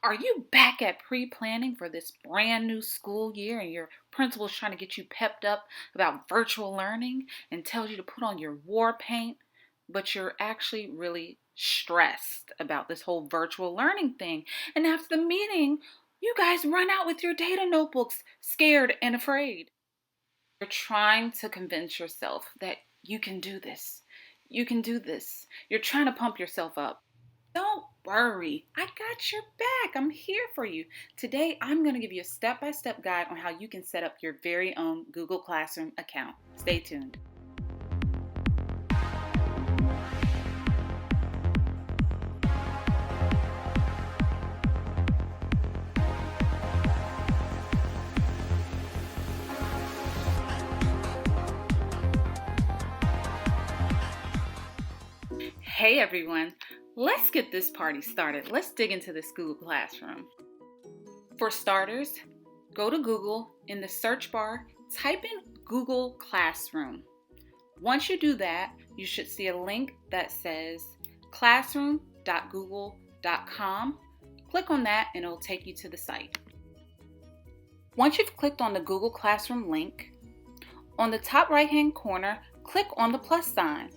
Are you back at pre-planning for this brand new school year and your principal is trying to get you pepped up about virtual learning and tells you to put on your war paint, but you're actually really stressed about this whole virtual learning thing? And after the meeting, you guys run out with your data notebooks, scared and afraid. You're trying to convince yourself that you can do this. You can do this. You're trying to pump yourself up. Don't worry, I got your back. I'm here for you. Today, I'm going to give you a step-by-step guide on how you can set up your very own Google Classroom account. Stay tuned. Hey everyone, let's get this party started. Let's dig into this Google Classroom. For starters, go to Google. In the search bar, type in Google Classroom. Once you do that, you should see a link that says classroom.google.com. Click on that and it'll take you to the site. Once you've clicked on the Google Classroom link, on the top right-hand corner, click on the plus sign.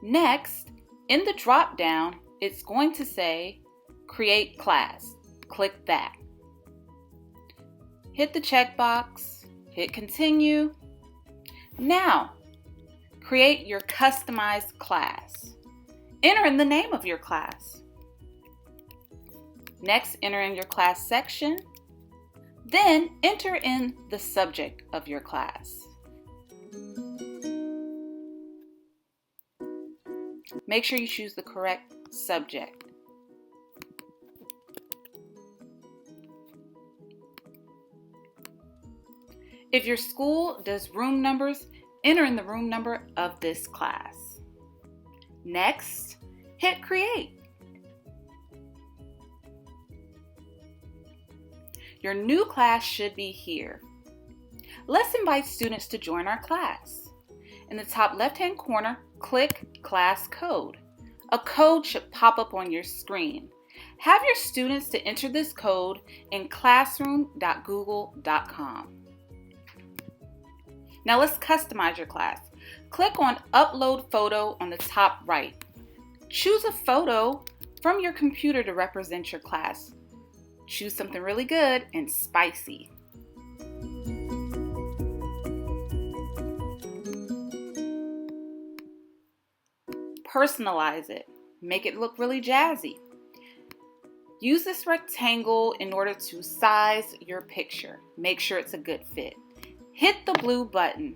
Next, in the drop-down, it's going to say Create Class. Click that. Hit the checkbox, hit Continue. Now, create your customized class. Enter in the name of your class. Next, enter in your class section. Then, enter in the subject of your class. Make sure you choose the correct subject. If your school does room numbers, enter in the room number of this class. Next, hit Create. Your new class should be here. Let's invite students to join our class. In the top left-hand corner, click Class Code. A code should pop up on your screen. Have your students to enter this code in classroom.google.com. Now let's customize your class. Click on Upload Photo on the top right. Choose a photo from your computer to represent your class. Choose something really good and spicy. Personalize it. Make it look really jazzy. Use this rectangle in order to size your picture. Make sure it's a good fit. Hit the blue button.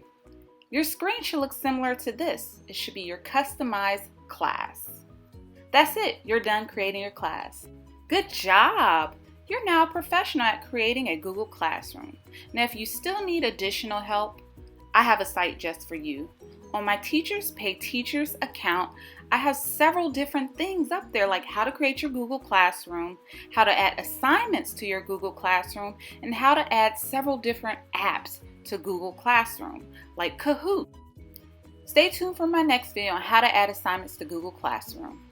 Your screen should look similar to this. It should be your customized class. That's it. You're done creating your class. Good job! You're now a professional at creating a Google Classroom. Now, if you still need additional help, I have a site just for you. On my Teachers Pay Teachers account, I have several different things up there, like how to create your Google Classroom, how to add assignments to your Google Classroom, and how to add several different apps to Google Classroom, like Kahoot. Stay tuned for my next video on how to add assignments to Google Classroom.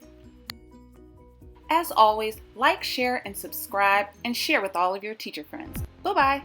As always, like, share, and subscribe, and share with all of your teacher friends. Bye-bye.